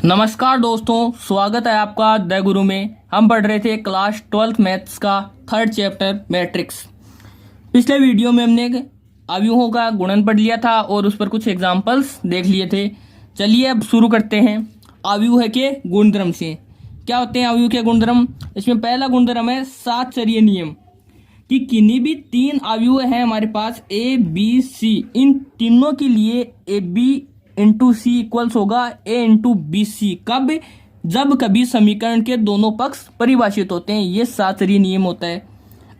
नमस्कार दोस्तों, स्वागत है आपका द गुरु में। हम पढ़ रहे थे क्लास 12th मैथ्स का थर्ड चैप्टर मैट्रिक्स। पिछले वीडियो में हमने अवयवों का गुणन पढ़ लिया था और उस पर कुछ एग्जांपल्स देख लिए थे। चलिए अब शुरू करते हैं अवयव के गुणधर्म से। क्या होते हैं अवयव के गुणधर्म? इसमें पहला गुणधर्म है सातचर्य नियम कि किन्हीं भी तीन अवयव हैं हमारे पास ए बी सी, इन तीनों के लिए A B into C equals होगा ए इंटू बी सी। कब? जब कभी समीकरण के दोनों पक्ष परिभाषित होते हैं। ये सातचर्य नियम होता है।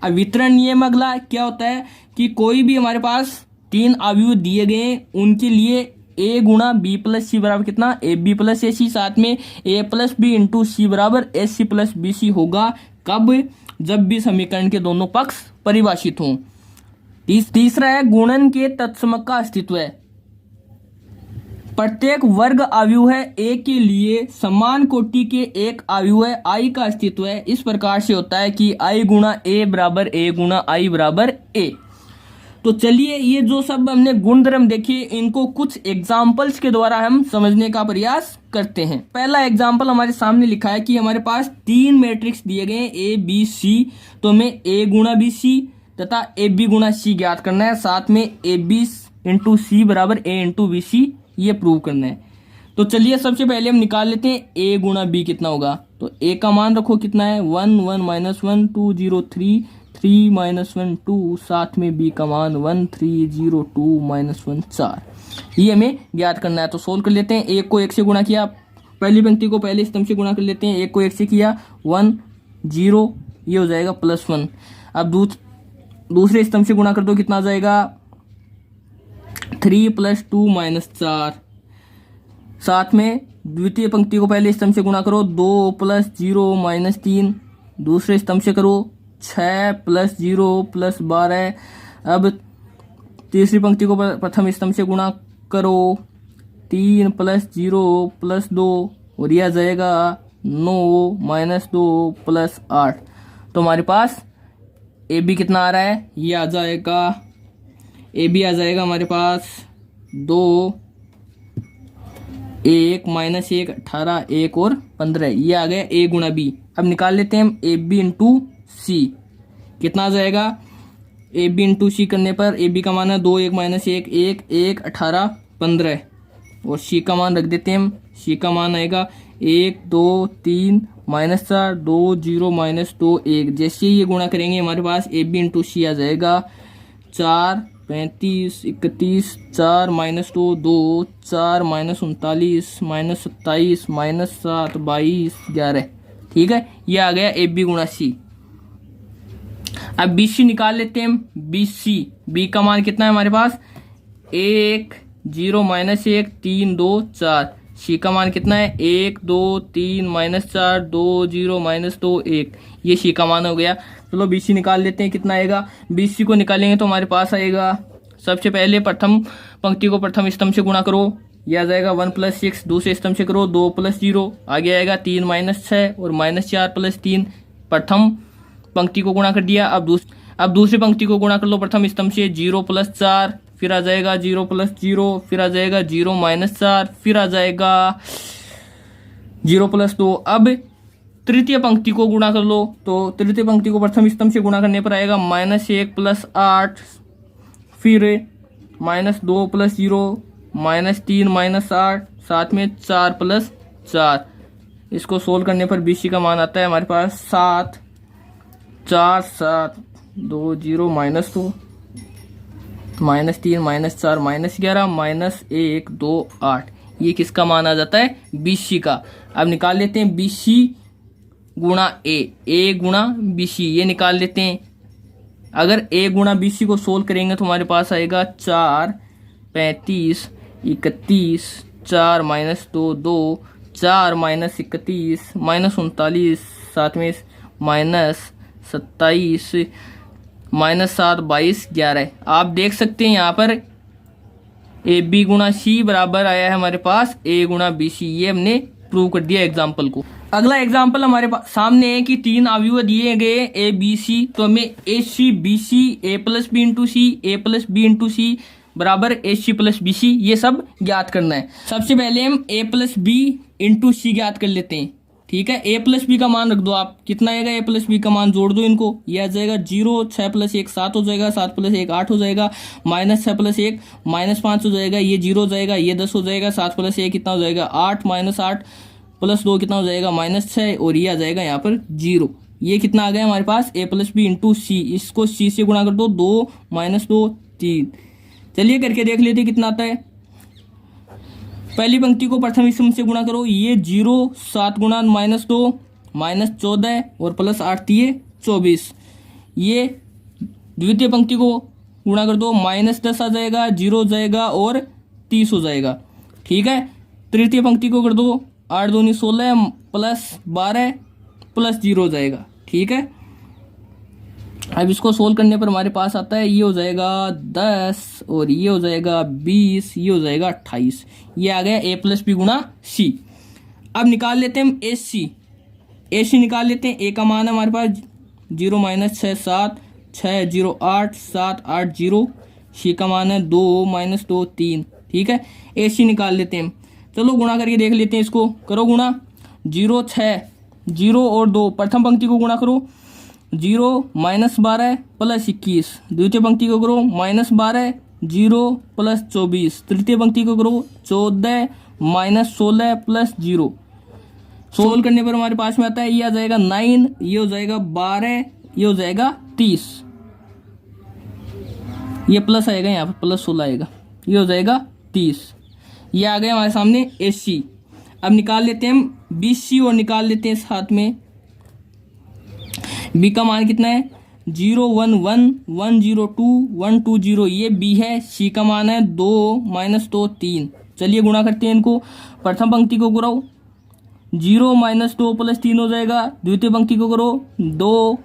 अब वितरण नियम अगला क्या होता है कि कोई भी हमारे पास तीन अवयव दिए गए उनके लिए ए गुणा बी प्लस सी बराबर कितना? ए बी प्लस ए सी। साथ में ए प्लस बी इंटू सी बराबर A C plus B C होगा। कब? जब भी समीकरण के दोनों पक्ष परिभाषित हों। तीसरा है गुणन के तत्समक का अस्तित्व है। प्रत्येक वर्ग अवयव है ए के लिए समान कोटि के एक अवयव है आई का अस्तित्व है। इस प्रकार से होता है कि आई गुणा ए बराबर ए गुणा आई बराबर ए। तो चलिए ये जो सब हमने गुणधर्म देखे इनको कुछ एग्जाम्पल्स के द्वारा हम समझने का प्रयास करते हैं। पहला एग्जाम्पल हमारे सामने लिखा है कि हमारे पास तीन मैट्रिक्स दिए गए ए बी सी। तो हमें ए गुणा बी सी तथा ए बी गुणा सी ज्ञात करना है। साथ में ए बी इंटू सी बराबर ए इंटू बी सी ये प्रूव करना है। तो चलिए सबसे पहले हम निकाल लेते हैं ए गुणा बी कितना होगा। तो ए का मान रखो कितना है 1 1 माइनस 1 2 0 3 3 माइनस 1 2। साथ में बी का मान 1 3 0 2 माइनस 1 4। ये हमें ज्ञात करना है। तो सोल्व कर लेते हैं। एक को एक से गुणा किया, पहली पंक्ति को पहले स्तंभ से गुणा कर लेते हैं। एक को एक से किया 1 0, ये हो जाएगा +1। अब दूसरे स्तंभ से गुणा कर दो, कितना आ जाएगा 3 + 2 - 4। साथ में द्वितीय पंक्ति को पहले स्तंभ से गुणा करो 2 + 0 - 3। दूसरे स्तंभ से करो 6 + 0 + 12। अब तीसरी पंक्ति को प्रथम स्तंभ से गुणा करो 3 + 0 + 2 और यह आ जाएगा 9 - 2 + 8। तो हमारे पास ए बी कितना आ रहा है? ये आ जाएगा ए बी आ जाएगा हमारे पास 2 1 - 1 18 1 और 15। ये आ गया ए गुणा बी। अब निकाल लेते हैं हम ए बी इंटू सी। कितना आ जाएगा? ए बी इंटू सी करने पर ए बी का मान है 2 1 - 1 1 1 18 15 और सी का मान रख देते हैं हम। सी का मान आएगा 1 2 3 -4 2 0 - 2 1। जैसे ये गुणा करेंगे हमारे पास ए बी इंटू सी आ जाएगा 4 35 31 4 - 2 2 4 - 39 - 27 - 7 22 11। ठीक है, ये आ गया ए बी गुणा सी। अब बी सी निकाल लेते हैं हम। बी सी, बी का मान कितना है हमारे पास 1 0 - 1 3 2 4। सी का मान कितना है 1 2 3 -4 2 0 - 2 1। ये सी का मान हो गया। चलो बी सी निकाल लेते हैं। कितना आएगा? बी सी को निकालेंगे तो हमारे पास आएगा सबसे पहले प्रथम पंक्ति को प्रथम स्तंभ से गुणा करो, यह आ जाएगा 1 + 6। दूसरे स्तंभ से करो 2 + 0, आगे आएगा 3 - 6 और -4 + 3। प्रथम पंक्ति को गुणा कर दिया। अब दूसरी पंक्ति को गुणा कर लो प्रथम स्तंभ से 0 + 4, फिर आ जाएगा 0 + 0, फिर आ जाएगा 0 - 4, फिर आ जाएगा 0 + 2। अब तृतीय पंक्ति को गुणा कर लो तो तृतीय पंक्ति को प्रथम स्तंभ से गुणा करने पर आएगा -1 + 8, फिर -2 + 0 -3 - 8, साथ में 4 + 4। इसको सोल्व करने पर बीसी का मान आता है हमारे पास 7 4 7 2 0 -2 -3 -4 -11 -1 2 8। ये किसका मान आ जाता है? बीसी का। अब निकाल लेते हैं बीसी गुणा ए गुणा बी सी। ये निकाल लेते हैं। अगर ए गुणा बी सी को सोल्व करेंगे तो हमारे पास आएगा 4 35 31 4 - 2 2 4 - 31 -39, साथ में -27 -7 22 11। आप देख सकते हैं यहाँ पर ए बी गुणा सी बराबर आया है हमारे पास ए गुणा बी सी। ये हमने प्रूव कर दिया एग्जाम्पल को। अगला एग्जाम्पल हमारे सामने है कि तीन अवयव दिए गए ए बी सी। तो हमें A C B C A plus B into C A plus B into C बराबर A C plus B C, ये सब ज्ञात करना है। सबसे पहले हम ए प्लस बी इंटू सी ज्ञात कर लेते हैं। ठीक है, ए प्लस बी का मान रख दो आप, कितना आएगा ए प्लस बी का मान, जोड़ दो इनको, ये आ जाएगा 0, 6 प्लस 1 7 हो जाएगा, 7 प्लस 1 8 हो जाएगा, माइनस 6 प्लस 1 माइनस 5 हो जाएगा, ये 0 हो जाएगा, ये 10 हो जाएगा, 7 प्लस 1 कितना हो जाएगा 8, माइनस 8 प्लस 2 कितना हो जाएगा माइनस 6, और ये आ जाएगा यहाँ पर 0। ये कितना आ गया हमारे पास ए प्लस बी इंटू सी, इसको सी से गुणा कर दो, 2 माइनस 2 3। चलिए करके देख लेते कितना आता है। पहली पंक्ति को प्रथम स्तंभ से गुणा करो, ये 0 7 गुणा माइनस 2 माइनस 14 और प्लस 8 दिए 24। ये द्वितीय पंक्ति को गुणा कर दो, माइनस 10 आ जाएगा, 0 हो जाएगा और 30 हो जाएगा। ठीक है, तृतीय पंक्ति को कर दो, 8 दूनी 16 प्लस 12 प्लस 0 हो जाएगा। ठीक है, अब इसको सोल्व करने पर हमारे पास आता है, ये हो जाएगा 10 और ये हो जाएगा 20, ये हो जाएगा 28। ये आ गया ए प्लस बी गुणा सी। अब निकाल लेते हैं हम ए सी, ए सी निकाल लेते हैं। ए का मान है हमारे पास 0 माइनस 6 7 6 0 8 7 8 0, सी का मान है 2 माइनस 2 3। ठीक है, ए सी निकाल लेते हैं। चलो गुणा करके देख लेते हैं, इसको करो गुणा, 0 6 0 और 2, प्रथम पंक्ति को गुणा करो, 0 माइनस 12 प्लस 21, द्वितीय पंक्ति को करो माइनस 12 0 प्लस 24, तृतीय पंक्ति को करो 14 माइनस 16 प्लस 0। सोल्व करने पर हमारे पास में आता है, ये आ जाएगा 9, ये हो जाएगा 12, ये हो जाएगा 30, ये प्लस आएगा यहाँ पर प्लस 16 आएगा, ये हो जाएगा 30। ये आ गया हमारे सामने ए सी। अब निकाल लेते हैं हम बी सी और निकाल लेते हैं साथ में। बी का मान कितना है 0 1 1 1 0 2 1 2 0, ये बी है। सी का मान है 2 माइनस 2 3। चलिए गुणा करते हैं इनको, प्रथम पंक्ति को करो 0 माइनस 2 प्लस 3 हो जाएगा, द्वितीय पंक्ति को करो 2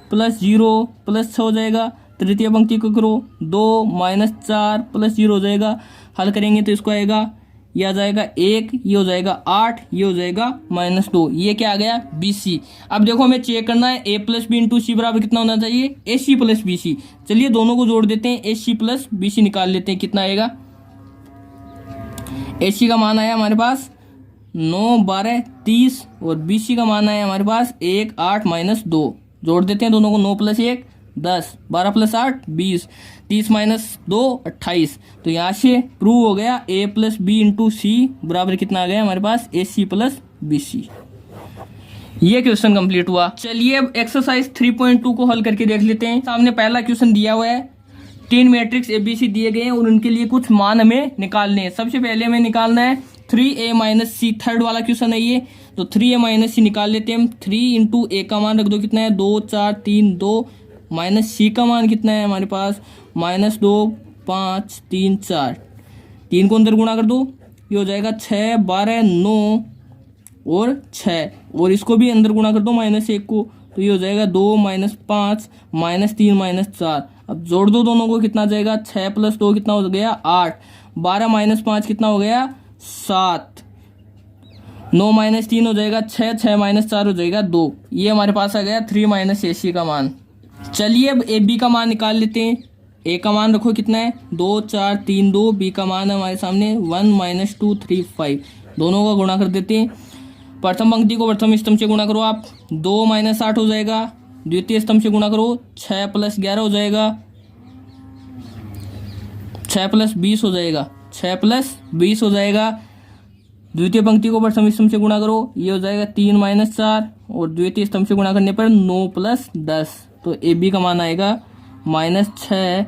प्लस 0 प्लस 6 हो जाएगा, तृतीय पंक्ति को करो 2 माइनस 4 प्लस 0 हो जाएगा। हल करेंगे तो इसको आएगा, ये आ जाएगा 1, ये हो जाएगा 8, ये हो जाएगा माइनस 2। ये क्या आ गया बी सी। अब देखो हमें चेक करना है ए प्लस बी इंटू सी बराबर कितना होना चाहिए, ए सी प्लस बी सी। चलिए दोनों को जोड़ देते हैं, ए सी प्लस बी सी निकाल लेते हैं, कितना आएगा। ए सी का मान आया हमारे पास 9 12 30 और बी सी का मान आया हमारे पास 1 8 माइनस 2। जोड़ देते हैं दोनों को, 9 प्लस 1 10, 12 प्लस 8 20, 30 माइनस 2 28। तो यहाँ से प्रूव हो गया ए प्लस बी इंटू सी बराबर कितना आ गया हमारे पास ए सी प्लस बी सी। ये क्वेश्चन कंप्लीट हुआ। चलिए अब एक्सरसाइज 3.2 को हल करके देख लेते हैं। सामने पहला क्वेश्चन दिया हुआ है, 3 मैट्रिक्स एबीसी दिए गए हैं और उनके लिए कुछ मान हमें निकालने हैं। सबसे पहले हमें निकालना है 3a माइनस सी, थर्ड वाला क्वेश्चन है ये। तो 3a माइनस सी निकाल लेते हैं हम। 3 इंटू ए का मान रख दो, कितना है 2 4 3 2, माइनस सी का मान कितना है हमारे पास माइनस 2 5 3 4, 3 को अंदर गुणा कर दो, ये हो जाएगा 6 12 9 और 6, और इसको भी अंदर गुणा कर दो माइनस 1 को, तो ये हो जाएगा 2 माइनस 5 माइनस 3 माइनस 4। अब जोड़ दो दोनों को, कितना जाएगा 6 प्लस 2 कितना हो गया 8, 12 माइनस 5 कितना हो गया 7, 9 माइनस 3 हो जाएगा 6, 6 माइनस 4 हो जाएगा 2। ये हमारे पास आ गया 3 माइनस ए सी का मान। चलिए अब ए बी का मान निकाल लेते हैं। ए का मान रखो कितना है 2 4 3 2, बी का मान है हमारे सामने 1 माइनस 2 3 5। दोनों का गुणा कर देते हैं। प्रथम पंक्ति को प्रथम स्तंभ से गुणा करो आप, 2 माइनस 8 हो जाएगा, द्वितीय स्तंभ से गुणा करो 6 प्लस 11 हो जाएगा, 6 प्लस 20 हो जाएगा, 6 प्लस 20 हो जाएगा। द्वितीय पंक्ति को प्रथम स्तंभ से गुणा करो, ये हो जाएगा 3 माइनस 4, और द्वितीय स्तंभ से गुणा करने पर 9 प्लस 10। तो ए बी का मान आएगा माइनस 6,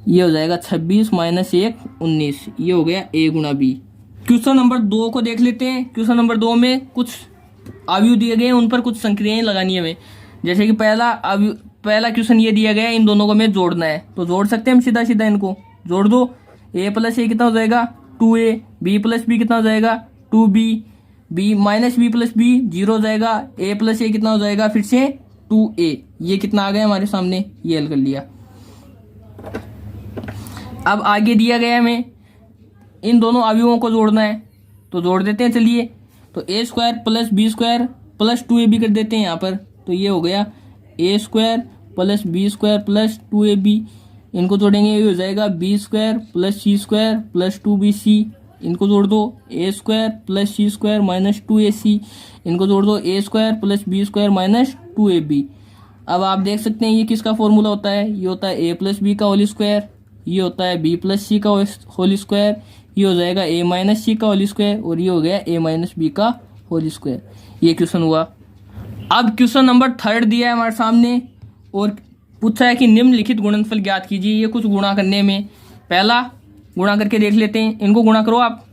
ये हो जाएगा 26 माइनस 1 19। ये हो गया ए गुणा बी। क्वेश्चन नंबर 2 को देख लेते हैं। क्वेश्चन नंबर 2 में कुछ अवयव दिए गए हैं, उन पर कुछ संक्रियाएं लगानी है हमें। जैसे कि पहला क्वेश्चन ये दिया गया है, इन दोनों को हमें जोड़ना है। तो जोड़ सकते हैं हम सीधा सीधा, इनको जोड़ दो। ए प्लस ए कितना हो जाएगा 2a, बी प्लस बी कितना हो जाएगा 2b, B minus B plus B 0 हो जाएगा, ए प्लस ए कितना हो जाएगा फिर से 2a। ये कितना आ गया हमारे सामने, ये हल कर लिया। अब आगे दिया गया हमें इन दोनों अवयवों को जोड़ना है, तो जोड़ देते हैं। चलिए, तो A square plus B square plus 2ab कर देते हैं यहाँ पर। तो ये हो गया A square plus B square plus 2ab इनको जोड़ेंगे, ये हो जाएगा B square plus C square plus 2bc। इनको जोड़ दो, A square plus C square minus 2ac। इनको जोड़ दो, A square plus B square minus 2ab। अब आप देख सकते हैं ये किसका फॉर्मूला होता है, ये होता है ए प्लस बी का होल स्क्वायर, ये होता है बी प्लस सी का होल स्क्वायर, ये हो जाएगा ए माइनस सी का होल स्क्वायर, और ये हो गया ए माइनस बी का होल स्क्वायर। ये क्वेश्चन हुआ। अब क्वेश्चन नंबर 3 दिया है हमारे सामने और पूछा है कि निम्नलिखित गुणनफल ज्ञात कीजिए। ये कुछ गुणा करने में, पहला गुणा करके देख लेते हैं। इनको गुणा करो आप,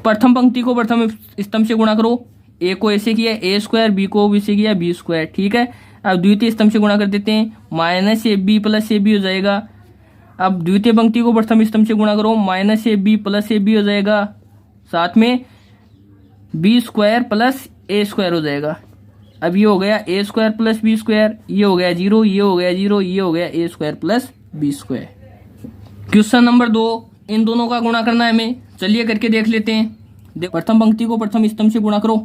प्रथम पंक्ति को प्रथम स्तंभ से गुणा करो, ए को ऐसे किया ए स्क्वायर, बी को बी से किया बी स्क्वायर, ठीक है। अब द्वितीय स्तंभ से गुणा कर देते हैं, minus A B plus A B हो जाएगा। अब द्वितीय पंक्ति को प्रथम स्तंभ से गुणा करो, minus A B plus A B हो जाएगा, साथ में B square plus A square हो जाएगा। अब ये हो गया A square plus B square, ये हो गया 0, ये हो गया 0, ये हो गया A square plus B square. Question number 2, इन दोनों का गुणा करना है हमें, चलिए करके देख लेते हैं। प्रथम पंक्ति को प्रथम स्तंभ से गुणा करो,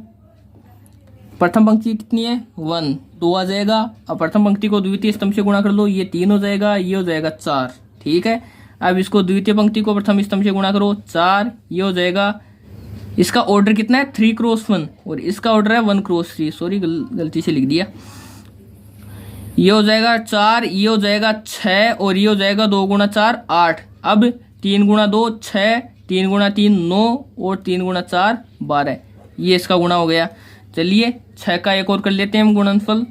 प्रथम पंक्ति कितनी है 1, 2 आ जाएगा। अब प्रथम पंक्ति को द्वितीय स्तंभ से गुणा कर लो, ये 3 हो जाएगा, ये हो जाएगा 4, ठीक है। अब इसको द्वितीय पंक्ति को प्रथम स्तंभ से गुणा करो, 4, ये हो जाएगा। इसका ऑर्डर कितना है 3x1 और इसका ऑर्डर है 1x3, सॉरी गलती से लिख दिया। ये हो जाएगा 4, ये हो जाएगा 6 और ये हो जाएगा 2 गुणा 4 8। अब 3 गुणा 2 6, 3 गुणा 3 9 और 3 गुणा 4 12। ये इसका गुणा हो गया। चलिए 6 का एक और कर लेते हैं हम गुणनफल।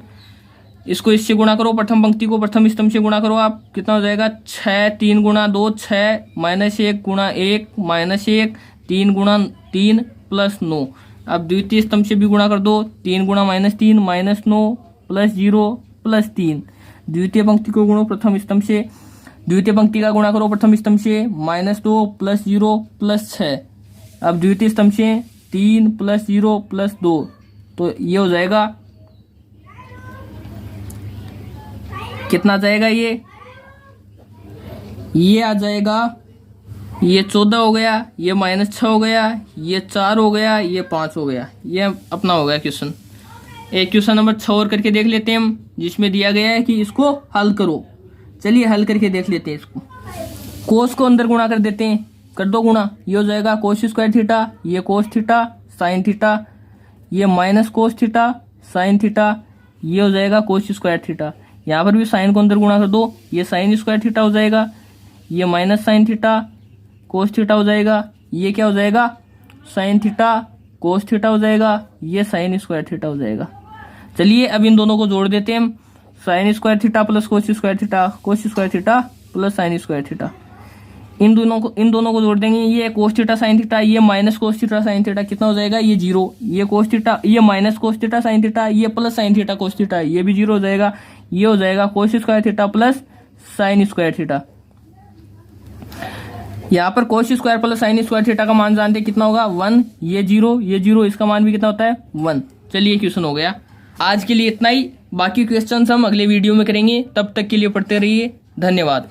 इसको इससे गुणा करो, प्रथम पंक्ति को प्रथम स्तंभ से गुणा करो, आप कितना हो जाएगा 6, 3 गुणा 2 6 माइनस 1 गुणा 1 माइनस 1, 3 गुणा 3 प्लस 9। अब द्वितीय स्तंभ से भी गुणा कर दो, 3 गुणा माइनस 3 माइनस 9 प्लस 0 प्लस 3। द्वितीय पंक्ति को गुणो प्रथम स्तंभ से, द्वितीय पंक्ति का गुणा करो प्रथम स्तंभ से, माइनस 2 प्लस 0 प्लस 6। अब द्वितीय स्तंभ से 3 प्लस 0 प्लस 2, तो ये हो जाएगा कितना जाएगा, ये आ जाएगा, ये 14 हो गया, ये -6 हो गया, ये 4 हो गया, ये 5 हो गया। ये अपना हो गया क्वेश्चन। एक क्वेश्चन नंबर 6 और करके देख लेते हैं हम, जिसमें दिया गया है कि इसको हल करो। चलिए हल करके देख लेते हैं इसको। कोस को अंदर गुणा कर देते हैं, कर दो गुणा, ये हो जाएगा कोस स्क्वायर थीटा, ये कोस थीटा साइन थीटा, ये minus cos theta sine theta, ये हो जाएगा कोस स्क्वायर थीटा। यहाँ पर भी साइन को अंदर गुणा कर दो, ये साइन स्क्वायर थीटा हो जाएगा, ये minus sign theta cos theta हो जाएगा, ये क्या हो जाएगा साइन थीटा कोस थीटा हो जाएगा, ये साइन स्क्वायर थीटा हो जाएगा। चलिए अब इन दोनों को जोड़ देते हैं हम, sine square theta plus cos square theta, cos square theta plus sine square theta. इन दोनों को जोड़ देंगे, ये कोस थीटा साइन थीटा, ये minus cos theta sine theta, कितना हो जाएगा ये 0, ये कोस थीटा, ये minus cos theta sine theta, ये plus sine theta cos theta, ये भी 0 हो जाएगा। ये हो जाएगा cos square theta plus sine square theta. यहाँ पर cos square plus sine square theta का मान जानते कितना होगा 1, ये 0, ये 0, इसका मान भी कितना होता है 1। चलिए क्वेश्चन हो गया। आज के लिए इतना ही, बाकी क्वेश्चंस हम अगले वीडियो में करेंगे, तब तक के लिए पढ़ते रहिए। धन्यवाद।